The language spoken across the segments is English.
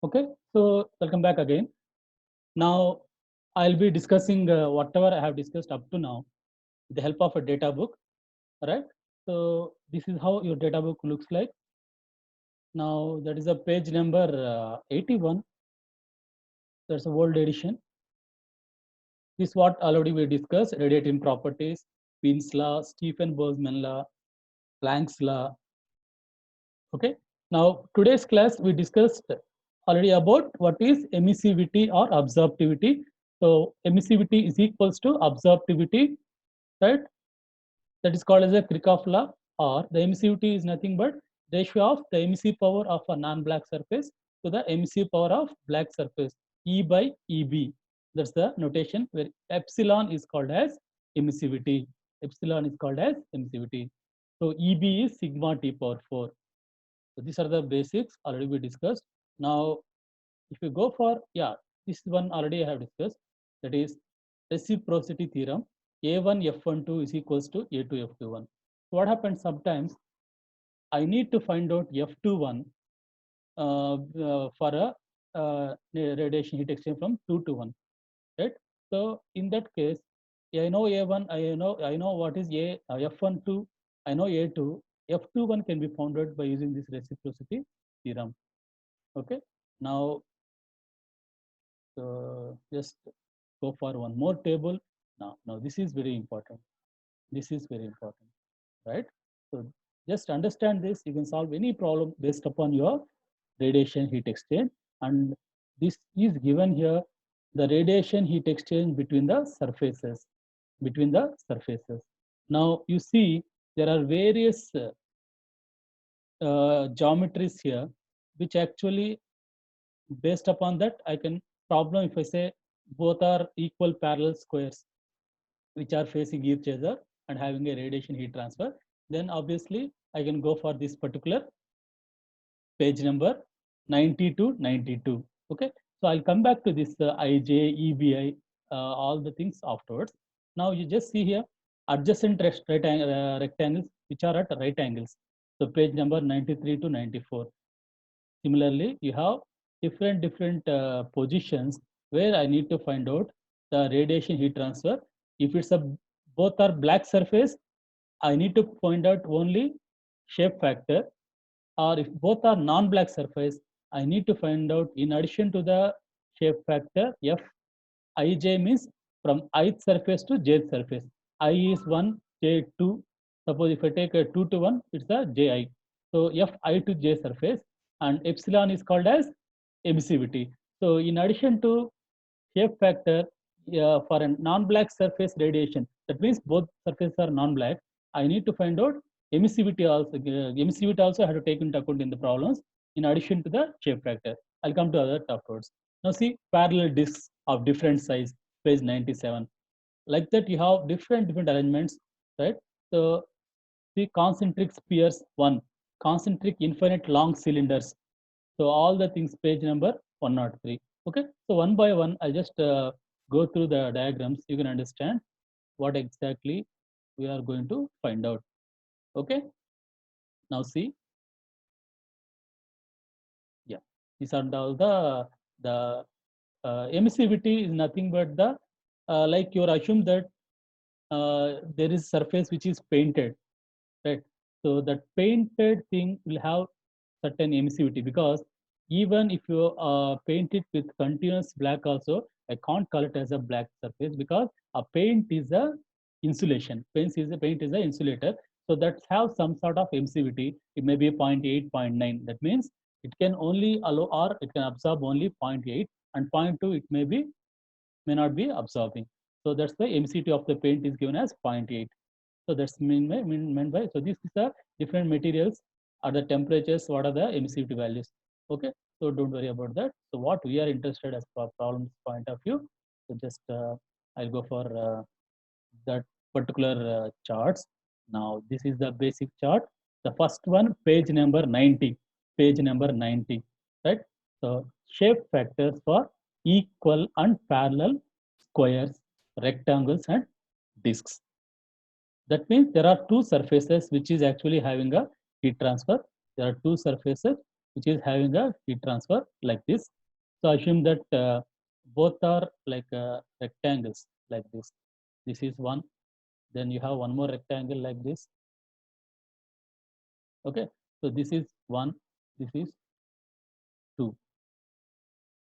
Okay, so welcome back again. Now I'll be discussing whatever I have discussed up to now with the help of a data book. All right. So this is how your data book looks like. Now that is a page number 81. That's a old edition. This is what already we discussed: radiating properties, Pins law, Stephen Boltzmann law, Planck's law. Okay. Now today's class we discussed already about what is emissivity or absorptivity. So emissivity is equals to absorptivity, right? That is called as a Kirchhoff law, or the emissivity is nothing but ratio of the emissive power of a non-black surface to the emissive power of black surface, E by EB. That's the notation where epsilon is called as emissivity. Epsilon is called as emissivity. So EB is sigma T power 4. So these are the basics already we discussed. Now, if you go for, yeah, this one already I have discussed, that is reciprocity theorem. A1 F12 is equals to A2 F21. So what happens sometimes, I need to find out F21 for a radiation heat exchange from 2 to 1, right? So in that case, I know A1, I know what is F12, I know A2, F21 can be found out by using this reciprocity theorem. Okay, now just go for one more table. Now this is very important. This is very important, right? So just understand this. You can solve any problem based upon your radiation heat exchange. And this is given here, the radiation heat exchange between the surfaces, between the surfaces. Now you see there are various geometries here, which actually based upon that I can problem if I say both are equal parallel squares which are facing each other and having a radiation heat transfer, then obviously I can go for this particular page number 90 to 92. Okay, so I'll come back to this IJ, EBI, all the things afterwards. Now you just see here adjacent rectangles which are at right angles. So page number 93 to 94. Similarly, you have different positions where I need to find out the radiation heat transfer. If it's a both are black surface, I need to find out only shape factor, or if both are non-black surface, I need to find out in addition to the shape factor f, ij means from ith surface to jth surface. I is 1, j 2. Suppose if I take a 2 to 1, it's a ji. So fi to j surface, and epsilon is called as emissivity. So in addition to shape factor, for a non-black surface radiation, that means both surfaces are non-black, I need to find out emissivity also. Emissivity also I have to take into account in the problems in addition to the shape factor. I'll come to other afterwards. Now see parallel discs of different size, page 97. Like that you have different arrangements, right? So see concentric spheres 1, concentric infinite long cylinders. So all the things page number 103. Okay, so one by one I just go through the diagrams. You can understand what exactly we are going to find out. Okay, now see, yeah, these are all the emissivity is nothing but the like you assume that there is surface which is painted, right? So that painted thing will have certain emissivity, because even if you paint it with continuous black also, I can't call it as a black surface, because a paint is a insulation. Paint is a insulator. So that have some sort of emissivity. It may be 0.8, 0.9. That means it can only allow, or it can absorb only 0.8, and 0.2 it may not be absorbing. So that's the emissivity of the paint is given as 0.8. So that's meant by, so this is the different materials at the temperatures, what are the emissivity values. Okay, so don't worry about that. So what we are interested as for problems point of view, so just I'll go for that particular charts. Now this is the basic chart. The first one, page number 90, page number 90, right? So shape factors for equal and parallel squares, rectangles and discs. That means there are two surfaces which is actually having a heat transfer. There are two surfaces which is having a heat transfer like this. So assume that both are like rectangles like this. This is one. Then you have one more rectangle like this. Okay. So this is one. This is two.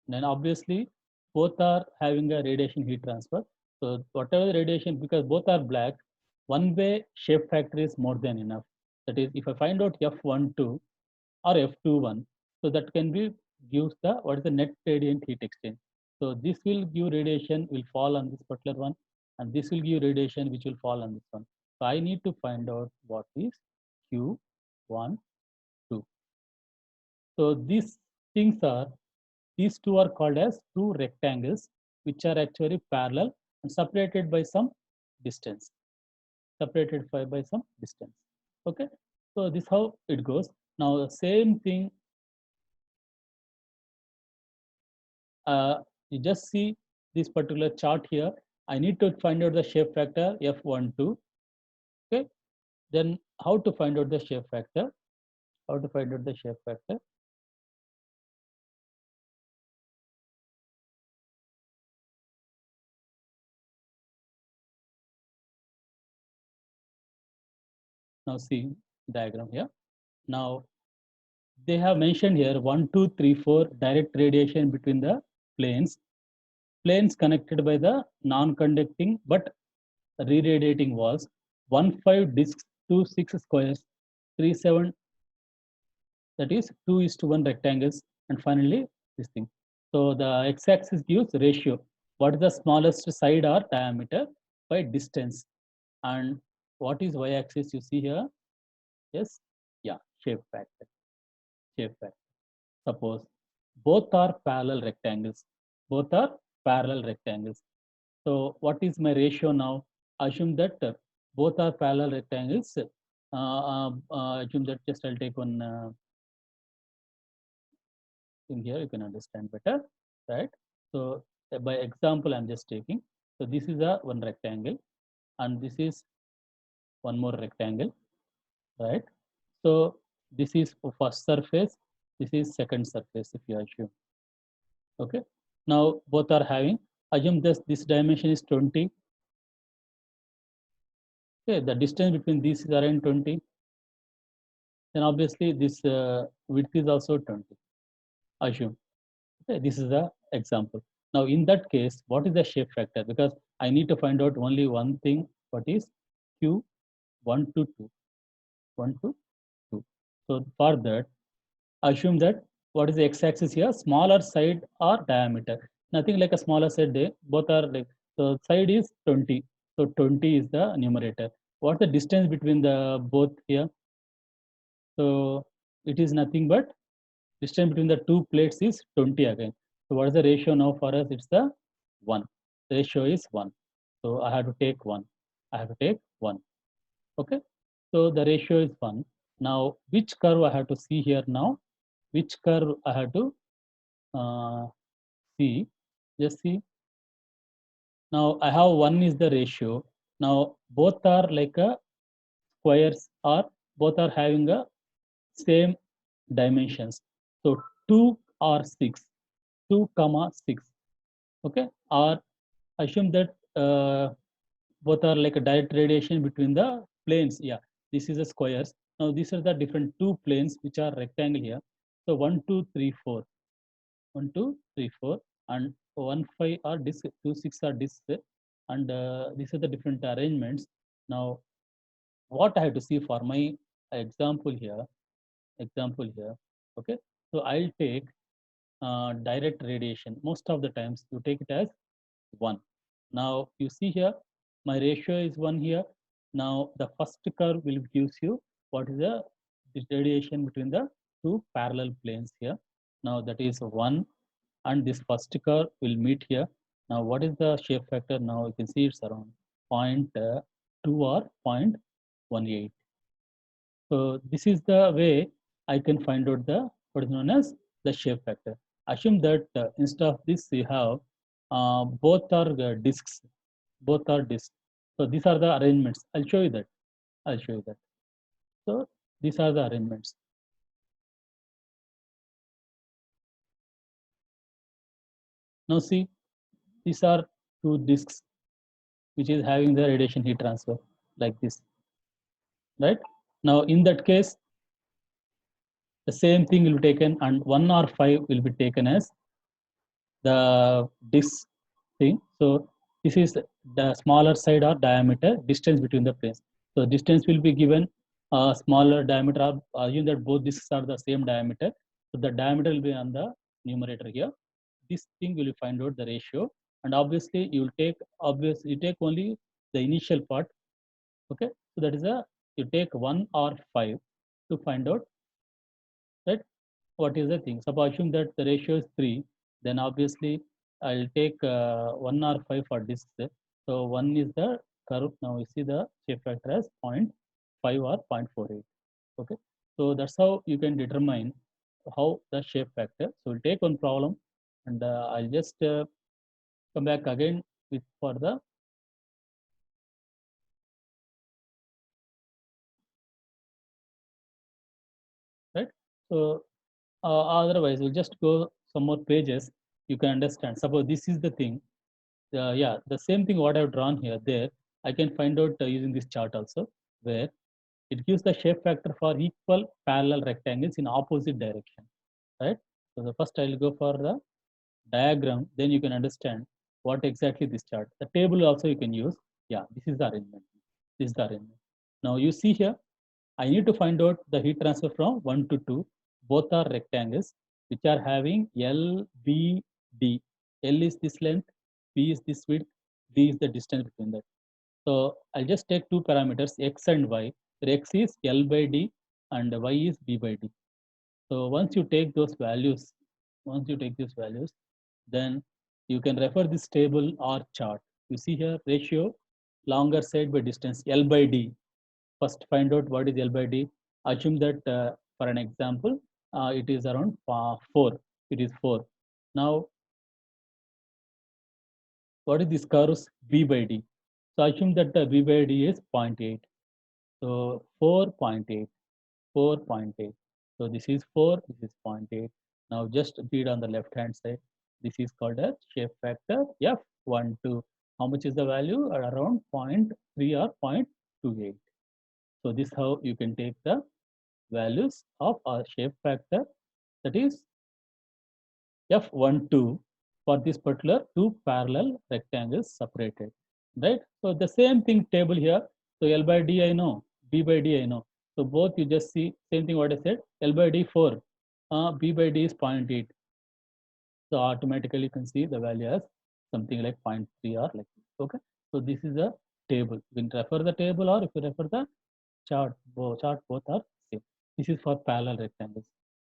Then obviously both are having a radiation heat transfer. So whatever the radiation, because both are black, one way shape factor is more than enough. That is, if I find out F12 or F21, so that can be gives the what is the net radiant heat exchange. So this will give radiation will fall on this particular one, and this will give radiation which will fall on this one. So I need to find out what is Q1, 2. So these two are called as two rectangles which are actually parallel and separated by some distance. Separated by some distance. Okay. So this is how it goes. Now the same thing. You just see this particular chart here. I need to find out the shape factor F12. Okay. Then how to find out the shape factor? How to find out the shape factor? Now see diagram here. Now they have mentioned here 1, 2, 3, 4 direct radiation between the planes. Planes connected by the non-conducting but re-radiating walls. 1, 5 discs, 2, 6 squares, 3, 7, that is 2:1 rectangles, and finally this thing. So the x-axis gives ratio. What is the smallest side or diameter by distance? And what is y-axis you see here? Yes, yeah, shape factor. Shape factor. Suppose both are parallel rectangles. Both are parallel rectangles. So what is my ratio now? Assume that both are parallel rectangles. Assume that just I'll take one in here, you can understand better, right? So by example, I'm just taking. So this is a one rectangle, and this is one more rectangle, right? So this is first surface, this is second surface, if you assume. Okay. Now both are having, assume this dimension is 20. Okay, the distance between these is around 20. Then obviously this width is also 20. Assume. Okay, this is the example. Now in that case, what is the shape factor? Because I need to find out only one thing, what is Q1 to 2. 1 to 2. So for that, assume that what is the x-axis here? Smaller side or diameter. Nothing like a smaller side there. Both are like, so side is 20. So 20 is the numerator. What's the distance between the both here? So it is nothing but distance between the two plates is 20 again. So what is the ratio now for us? It's the 1. The ratio is 1. So I have to take 1. I have to take 1. Okay. So the ratio is 1. Now which curve I have to see here now? Which curve I have to see? Just see. Now I have 1 is the ratio. Now both are like a squares, or both are having a same dimensions. So 2 or 6, 2 comma 6. Okay. Or assume that both are like a direct radiation between the planes. Yeah, this is a squares. Now these are the different two planes which are rectangle here. So 1, 2, 3, 4. 1, 2, 3, 4, and 1, 5 are disc, 2, 6 are disc, and these are the different arrangements. Now, what I have to see for my example here, okay. So I'll take direct radiation. Most of the times you take it as 1. Now you see here, my ratio is 1 here. Now the first curve will gives you what is the radiation between the two parallel planes here. Now that is 1, and this first curve will meet here. Now what is the shape factor? Now you can see it's around 0.2 or 0.18. So this is the way I can find out the what is known as the shape factor. Assume that instead of this you have both are discs, both are discs. So these are the arrangements. I'll show you that. I'll show you that. So these are the arrangements. Now see, these are two disks which is having the radiation heat transfer like this, right? Now in that case, the same thing will be taken and 1 or 5 will be taken as the disk thing. So this is the smaller side or diameter distance between the planes. So distance will be given a smaller diameter, or assume that both disks are the same diameter. So the diameter will be on the numerator here. This thing will find out the ratio, and obviously you will take only the initial part. Okay, so that is you take 1 or 5 to find out, right, what is the thing. Suppose assume that the ratio is 3, then obviously I'll take 1 or 5 for this. So 1 is the curve. Now you see the shape factor as 0.5 or 0.48. Okay, so that's how you can determine how the shape factor. So we'll take one problem, and I'll just come back again with for the right. So otherwise we'll just go some more pages. You can understand. Suppose this is the thing. Yeah, the same thing what I've drawn here. There, I can find out using this chart also, where it gives the shape factor for equal parallel rectangles in opposite direction, right? So the first I'll go for the diagram, then you can understand what exactly this chart. The table also you can use. Yeah, this is the arrangement. This is the arrangement. Now you see here, I need to find out the heat transfer from 1 to 2. Both are rectangles which are having L, B, D. L is this length, B is this width, D is the distance between that. So I'll just take two parameters, X and Y. Where X is L by D and Y is B by D. So once you take those values, then you can refer this table or chart. You see here ratio, longer side by distance, L by D. First find out what is L by D. Assume that for an example, it is around 4. It is 4. Now, what is this curve's B by D? So assume that B by D is 0.8. So 4.8, 4.8. So this is 4, this is 0.8. Now just read on the left hand side. This is called a shape factor F12. How much is the value? Around 0.3 or 0.28. So this is how you can take the values of our shape factor, that is F12 for this particular two parallel rectangles separated, right? So the same thing table here. So L by D I know, B by D I know. So both you just see same thing what I said, L by D 4, B by D is 0.8. So automatically you can see the value as something like 0.3 or like this. Okay. So this is a table. You can refer the table, or if you refer the chart, both are same. This is for parallel rectangles.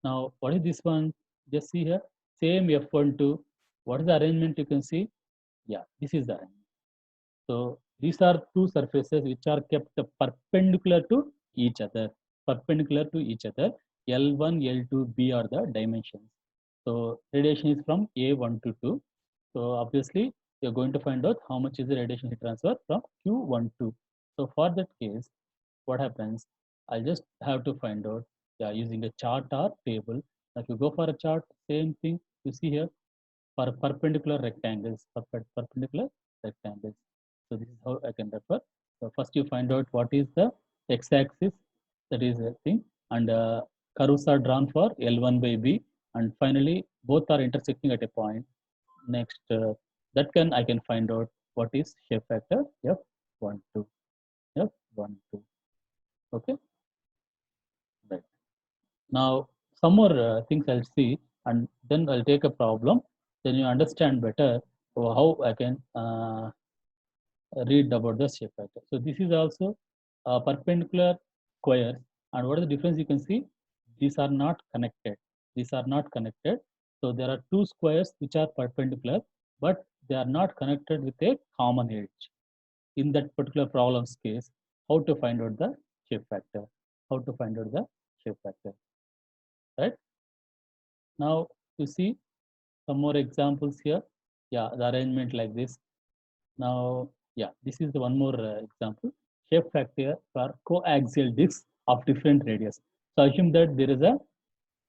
Now, what is this one? Just see here, same F12. What is the arrangement you can see? Yeah, this is the arrangement. So these are two surfaces which are kept perpendicular to each other. Perpendicular to each other. L1, L2, B are the dimensions. So radiation is from A1 to 2. So obviously, you're going to find out how much is the radiation heat transfer from Q12. So for that case, what happens? I'll just have to find out, yeah, using a chart or table. If you go for a chart, same thing you see here for perpendicular rectangles, perpendicular rectangles. So this is how I can refer. So first you find out what is the x-axis, that is a thing, and curves are drawn for L1 by B, and finally both are intersecting at a point. Next, I can find out what is shape factor F12, F12. Okay, right. Now some more things I'll see, and then I'll take a problem. Then you understand better how I can read about the shape factor. So this is also perpendicular squares, and what is the difference? You can see these are not connected. These are not connected. So there are two squares which are perpendicular, but they are not connected with a common edge. In that particular problem's case, how to find out the shape factor? How to find out the shape factor? Right now, you see some more examples here. Yeah, the arrangement like this. Now, yeah, this is the one more example. Shape factor for coaxial disks of different radius. So assume that there is a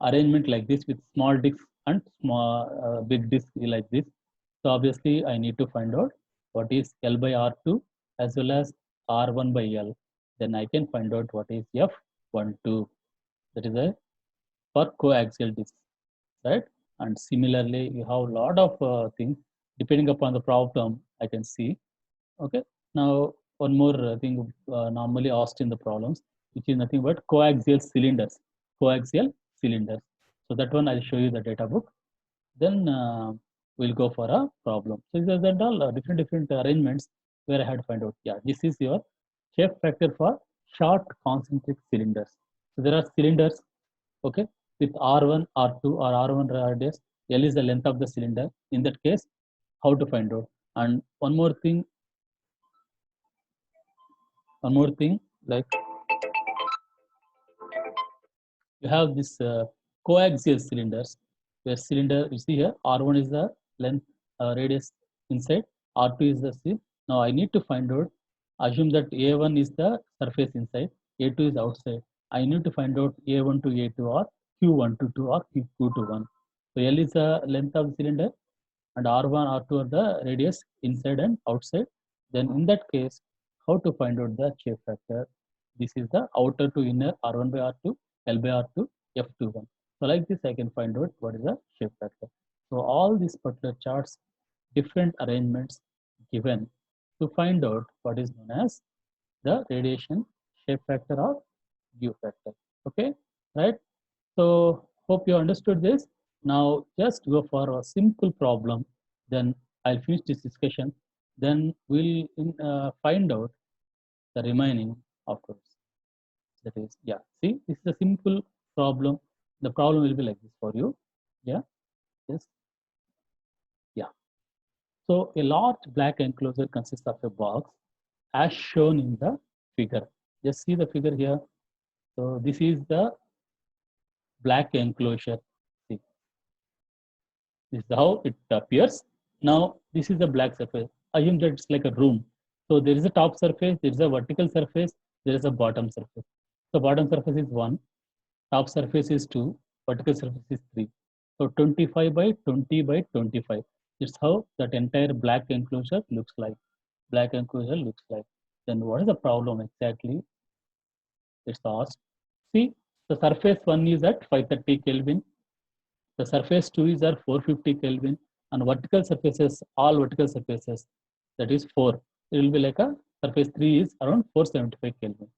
arrangement like this with small disks and small big disks like this. So obviously I need to find out what is L by R2 as well as R1 by L. Then I can find out what is F12. That is a for coaxial disc, right? And similarly, you have a lot of things depending upon the problem. I can see. Okay. Now one more thing normally asked in the problems, which is nothing but coaxial cylinders. Coaxial cylinders. So that one I'll show you the data book. Then we'll go for a problem. So these are all different arrangements where I had to find out. Yeah, this is your shape factor for short concentric cylinders. So there are cylinders, okay, with R1, R2 or R1 radius. L is the length of the cylinder. In that case, how to find out? And one more thing, like you have this coaxial cylinders, where cylinder, you see here, R1 is the length radius inside, R2 is the seal. Now I need to find out, assume that A1 is the surface inside, A2 is outside. I need to find out A1 to A2 or Q1 to 2 or Q2 to 1. So L is the length of the cylinder and R1, R2 are the radius inside and outside. Then in that case, how to find out the shape factor? This is the outer to inner R1 by R2, L by R2, F21. So like this, I can find out what is the shape factor. So all these particular charts, different arrangements given to find out what is known as the radiation shape factor or U factor. Okay, right? So hope you understood this. Now just go for a simple problem. Then I'll finish this discussion. Then we'll find out the remaining afterwards. That is, yeah. See, this is a simple problem. The problem will be like this for you. Yeah. Yes. Yeah. So a large black enclosure consists of a box as shown in the figure. Just see the figure here. So this is the black enclosure. See, this is how it appears. Now, this is the black surface. Assume that it's like a room. So there is a top surface, there is a vertical surface, there is a bottom surface. So bottom surface is 1, top surface is 2, vertical surface is 3. So 25 by 20 by 25. It's how that entire black enclosure looks like. Black enclosure looks like. Then what is the problem exactly? It's asked. See, the surface 1 is at 530 Kelvin. The surface 2 is at 450 Kelvin, and vertical surfaces, all vertical surfaces, that is 4. It will be like a surface 3 is around 475 Kelvin.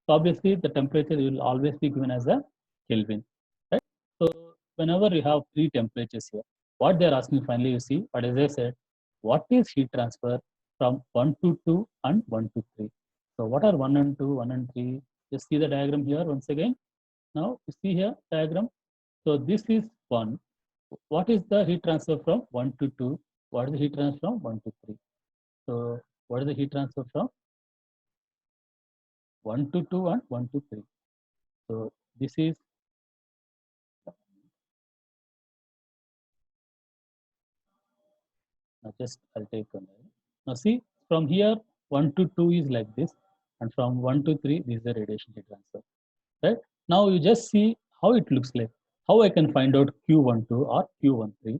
So obviously the temperature will always be given as a Kelvin, right? So whenever you have 3 temperatures here, what they're asking finally, you see, what as I said, what is heat transfer from 1 to 2 and 1 to 3? So what are 1 and 2, 1 and 3? Just see the diagram here once again. Now you see here diagram. So this is 1. What is the heat transfer from 1 to 2? What is the heat transfer from 1 to 3? So what is the heat transfer from 1 to 2 and 1 to 3? So this is just I'll take a minute. Now see, from here 1 to 2 is like this, and from 1 to 3 this is the radiation heat transfer, right? Now you just see how it looks like. How I can find out Q12 or Q13?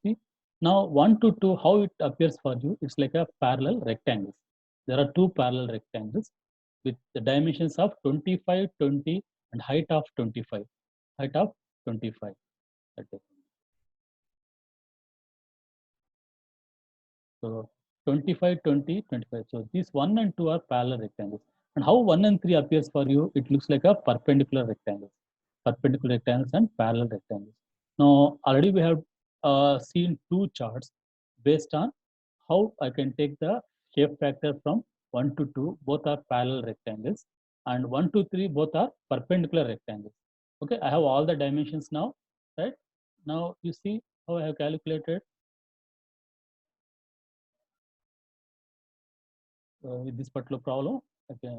See, now 1 to 2, how it appears for you? It's like a parallel rectangles. There are 2 parallel rectangles with the dimensions of 25, 20 and height of 25. Height of 25. Okay. So 25, 20, 25. So these 1 and 2 are parallel rectangles. And how 1 and 3 appears for you? It looks like a perpendicular rectangles. Perpendicular rectangles and parallel rectangles. Now already we have seen 2 charts based on how I can take the shape factor from 1 to 2, both are parallel rectangles, and 1 to 3, both are perpendicular rectangles. Okay, I have all the dimensions now, right? Now you see how I have calculated with this particular problem. Okay,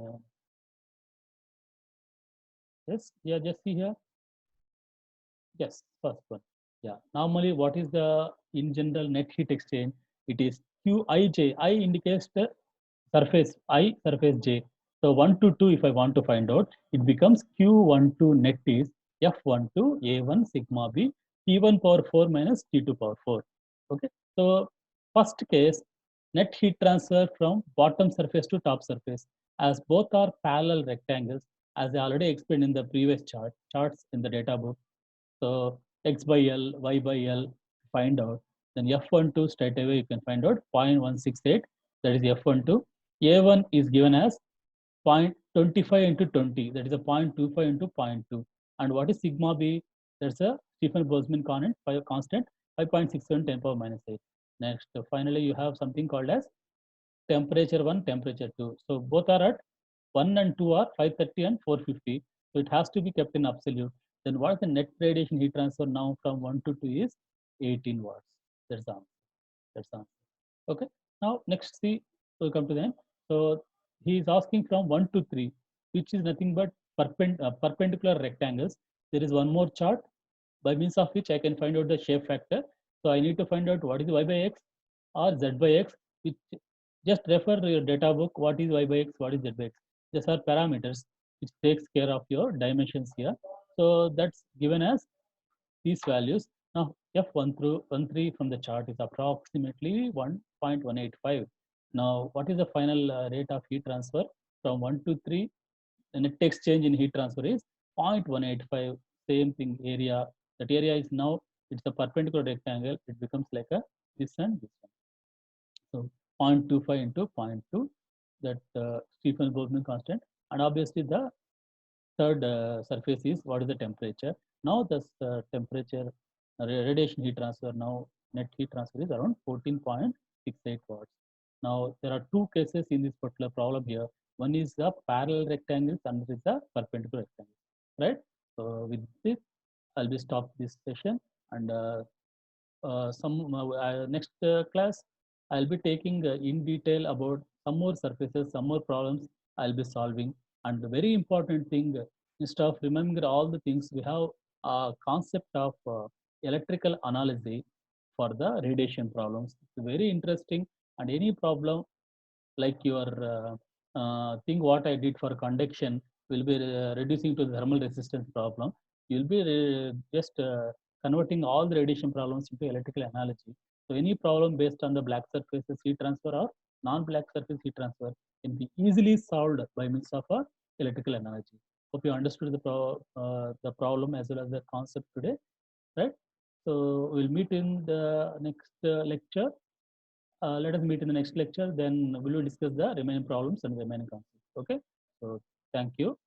yes, yeah, just see here. Yes, first one. Yeah, normally what is the in general net heat exchange? It is Qij. I indicates the surface I, surface j. So 1 to 2, if I want to find out, it becomes Q12 net is F12 A1 sigma B T1 power 4 minus T2 power 4. Okay. So First case, net heat transfer from bottom surface to top surface, as both are parallel rectangles, as I already explained in the previous charts in the data book. So x by L, y by L, find out. Then F12 straight away you can find out 0.168, that is F12. A1 is given as 0.25 into 20, that is a 0.25 into 0.2. And what is sigma b? That's a Stephen Boltzmann constant, 5.67 10 power minus 8. Next, finally, you have something called as temperature 1, temperature 2. So both are at 1 and 2 are 530 and 450. So it has to be kept in absolute. Then what is the net radiation heat transfer now from 1 to 2 is 18 watts. That's the answer. That's the answer. Okay. Now next see, we'll come to the end. So he is asking from 1 to 3, which is nothing but perpendicular rectangles. There is one more chart by means of which I can find out the shape factor. So I need to find out what is y by x or z by x, which just refer to your data book, what is y by x, what is z by x. These are parameters which takes care of your dimensions here. So that's given as these values. Now F1 through 13 from the chart is approximately 1.185. Now what is the final rate of heat transfer from 1 to 3? The net exchange in heat transfer is 0.185. Same thing, area. That area is now, it's a perpendicular rectangle. It becomes like a this and this one. So 0.25 into 0.2, that Stephen Boltzmann constant. And obviously the third surface is what is the temperature. Now this temperature radiation heat transfer, now net heat transfer is around 14.68 watts. Now there are two cases in this particular problem here. One is the parallel rectangles, another is the perpendicular rectangles, right? So with this, I'll be stop this session, and next class I'll be taking in detail about some more surfaces, some more problems I'll be solving. And the very important thing, instead of remembering all the things, we have a concept of electrical analysis for the radiation problems. It's very interesting, and any problem like your thing what I did for conduction will be reducing to the thermal resistance problem. You'll be just converting all the radiation problems into electrical analogy. So any problem based on the black surface heat transfer or non-black surface heat transfer can be easily solved by means of a electrical analogy. Hope you understood the problem as well as the concept today, right? So we'll meet in the next lecture. Let us meet in the next lecture. Then we will discuss the remaining problems and remaining concepts. Okay. So thank you.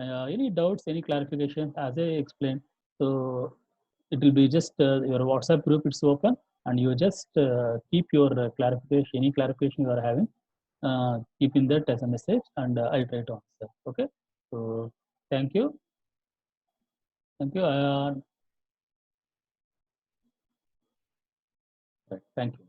Any doubts, any clarifications? As I explained, so it will be just your WhatsApp group. It's open, and you just keep your clarification, any clarification you are having, keep in that as a message, and I'll try to answer. Okay. So thank you. Thank you. Thank you.